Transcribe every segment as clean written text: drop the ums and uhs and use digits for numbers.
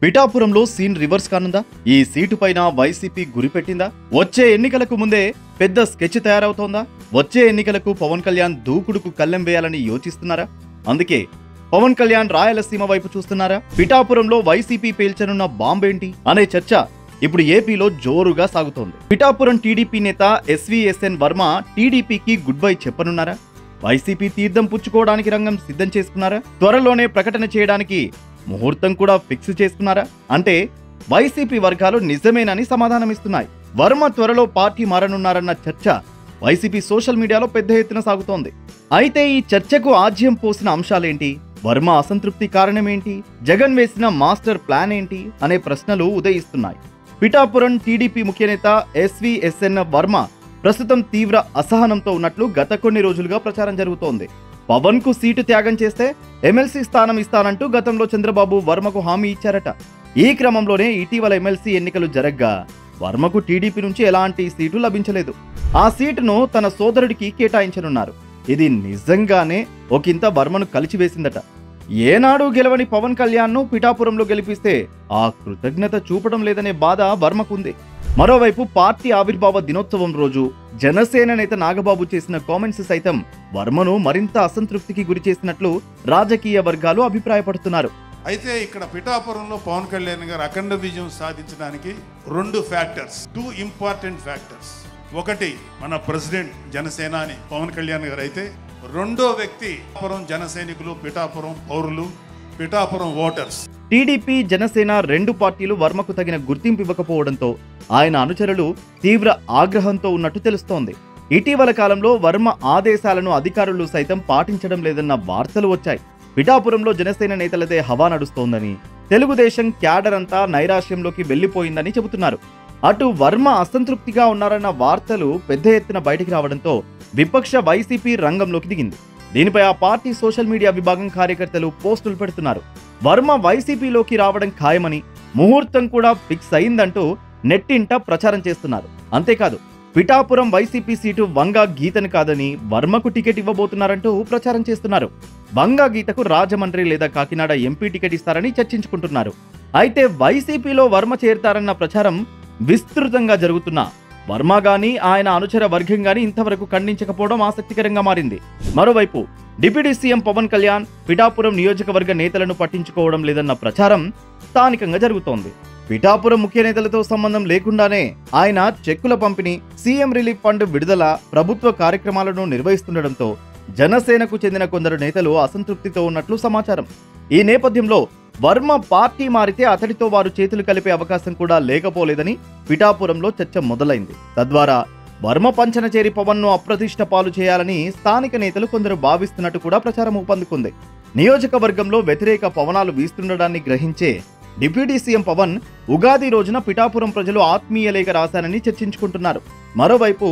పిఠాపురంలో scene reverse కానుందా? ఈ seat పైన వైసీపీ గురిపెట్టిందా? వచ్చే ఎన్నికలకు ముందే పెద్ద స్కెచ్ తయారవుతోందా? వచ్చే ఎన్నికలకు పవన్ కళ్యాణ్ దూకుడుకు కళ్ళెం వేయాలని యోచిస్తున్నారా? అందుకే పవన్ కళ్యాణ్ రాయలసీమ వైపు చూస్తున్నారా? పిఠాపురంలో వైసీపీ పేల్చనున్న బాంబేంటి అనే చర్చ ఇప్పుడు ఏపీలో జోరుగా సాగుతోంది. పిఠాపురం టీడీపీ నేత ఎస్వీఎస్ఎన్ వర్మ టీడీపీకి గుడ్ బై చెప్పనున్నారా? వైసీపీ తీర్థం పుచ్చుకోవడానికి రంగం సిద్ధం చేసుకున్నారా? త్వరలోనే ప్రకటన చేయడానికి ముహూర్తం కూడా ఫిక్స్ చేసుకున్నారా? అంటే వైసీపీ వర్గాలు నిజమేనని సమాధానమిస్తున్నాయి. వర్మ త్వరలో పార్టీ మారనున్నారన్న చర్చ వైసీపీ సోషల్ మీడియాలో పెద్ద ఎత్తున సాగుతోంది. అయితే ఈ చర్చకు ఆజ్యం పోసిన అంశాలేంటి? వర్మ అసంతృప్తి కారణమేంటి? జగన్ వేసిన మాస్టర్ ప్లాన్ ఏంటి అనే ప్రశ్నలు ఉదయిస్తున్నాయి. పిఠాపురం టీడీపీ ముఖ్యనేత ఎస్వీఎస్ఎన్ వర్మ ప్రస్తుతం తీవ్ర అసహనంతో ఉన్నట్లు గత కొన్ని రోజులుగా ప్రచారం జరుగుతోంది. పవన్ కు సీటు త్యాగం చేస్తే ఎమ్మెల్సీ స్థానం ఇస్తానంటూ గతంలో చంద్రబాబు వర్మకు హామీ ఇచ్చారట. ఈ క్రమంలోనే ఇటీవల ఎమ్మెల్సీ ఎన్నికలు జరగ్గా వర్మకు టీడీపీ నుంచి ఎలాంటి సీటు లభించలేదు. ఆ సీటును తన సోదరుడికి కేటాయించనున్నారు. ఇది నిజంగానే ఒకంత వర్మను కలిచివేసిందట. ఏనాడు గెలవని పవన్ కళ్యాణ్ ను పిఠాపురంలో గెలిపిస్తే ఆ కృతజ్ఞత చూపడం లేదనే బాధ వర్మకుంది. మరోవైపు పార్టీ ఆవిర్భావ దినోత్సవం రోజు జనసేన నేత నాగబాబు చేసిన కామెంట్స్ సైతం వర్మను మరింత అసంతృప్తికి గురి చేసినట్లు రాజకీయ వర్గాలు అభిప్రాయపడుతున్నారు. అయితే ఇక్కడ పిఠాపురంలో పవన్ కళ్యాణ్ గారు అఖండ విజయం సాధించడానికి టూ ఇంపార్టెంట్ ఫ్యాక్టర్స్. ఒకటి మన ప్రెసిడెంట్ జనసేన అని పవన్ కళ్యాణ్ గారు అయితే, రెండో వ్యక్తి పిఠాపురం జనసైనికులు, పిఠాపురం పౌరులు, పిఠాపురం ఓటర్స్. టీడీపీ జనసేన రెండు పార్టీలు వర్మకు తగిన గుర్తింపు ఇవ్వకపోవడంతో ఆయన అనుచరులు తీవ్ర ఆగ్రహంతో ఉన్నట్టు తెలుస్తోంది. ఇటీవల కాలంలో వర్మ ఆదేశాలను అధికారులు సైతం పాటించడం లేదన్న వార్తలు వచ్చాయి. పిఠాపురంలో జనసేన నేతలదే హవా నడుస్తోందని, తెలుగుదేశం క్యాడర్ అంతా నైరాశ్యంలోకి వెళ్లిపోయిందని చెబుతున్నారు. అటు వర్మ అసంతృప్తిగా ఉన్నారన్న వార్తలు పెద్ద ఎత్తున బయటికి రావడంతో విపక్ష వైసీపీ రంగంలోకి దిగింది. దీనిపై ఆ పార్టీ సోషల్ మీడియా విభాగం కార్యకర్తలు పోస్టులు పెడుతున్నారు. వర్మ వైసీపీలోకి రావడం ఖాయమని, ముహూర్తం కూడా ఫిక్స్ అయిందంటూ నెట్టింట ప్రచారం చేస్తున్నారు. అంతేకాదు పిఠాపురం వైసీపీ సీటు వంగా గీతను కాదని వర్మకు టికెట్ ఇవ్వబోతున్నారంటూ ప్రచారం చేస్తున్నారు. వంగా గీతకు రాజమండ్రి లేదా కాకినాడ ఎంపీ టికెట్ ఇస్తారని చర్చించుకుంటున్నారు. అయితే వైసీపీలో వర్మ చేరతారన్న ప్రచారం విస్తృతంగా జరుగుతున్నా వర్మ గాని ఆయన అనుచర వర్గం గాని ఇంతవరకు ఖండించకపోవడం ఆసక్తికరంగా మారింది. మరోవైపు డిప్యూటీ సీఎం పవన్ కళ్యాణ్ పిఠాపురం నియోజకవర్గ నేతలను పట్టించుకోవడం లేదన్న ప్రచారం స్థానికంగా జరుగుతోంది. పిఠాపురం ముఖ్య నేతలతో సంబంధం లేకుండానే ఆయన చెక్కుల పంపిణీ, సీఎం రిలీఫ్ ఫండ్ విడుదల, ప్రభుత్వ కార్యక్రమాలను నిర్వహిస్తుండటంతో జనసేనకు చెందిన కొందరు నేతలు అసంతృప్తితో ఉన్నట్లు సమాచారం. ఈ నేపథ్యంలో వర్మ పార్టీ మారితే అతడితో వారు చేతులు కలిపే అవకాశం కూడా లేకపోలేదని పిఠాపురంలో చర్చ మొదలైంది. తద్వారా వర్మ పంచన చేరి పవన్ ను అప్రతిష్ట పాలు చేయాలని స్థానిక నేతలు కొందరు భావిస్తున్నట్టు కూడా ప్రచారం ఊపందుకుంది. నియోజకవర్గంలో వ్యతిరేక పవనాలు వీస్తుండడాన్ని గ్రహించే డిప్యూటీ సీఎం పవన్ ఉగాది రోజున పిఠాపురం ప్రజలు ఆత్మీయ లేఖ రాశారని చర్చించుకుంటున్నారు. మరోవైపు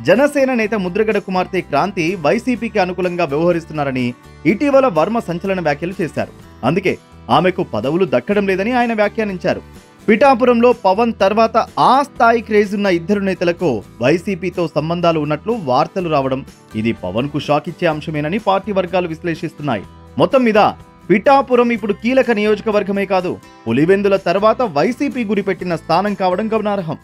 జనసేన నేత ముద్రగడ కుమార్తె క్రాంతి వైసీపీకి అనుకూలంగా వ్యవహరిస్తున్నారని ఇటీవల వర్మ సంచలన వ్యాఖ్యలు చేశారు. అందుకే ఆమెకు పదవులు దక్కడం లేదని ఆయన వ్యాఖ్యానించారు. పిఠాపురంలో పవన్ తర్వాత ఆ స్థాయి క్రేజ్ ఉన్న ఇద్దరు నేతలకు వైసీపీతో సంబంధాలు ఉన్నట్లు వార్తలు రావడం ఇది పవన్ కు షాక్ ఇచ్చే అంశమేనని పార్టీ వర్గాలు విశ్లేషిస్తున్నాయి. మొత్తం మీద పిఠాపురం ఇప్పుడు కీలక నియోజకవర్గమే కాదు, పులివెందుల తర్వాత వైసీపీ గురిపెట్టిన స్థానం కావడం గమనార్హం.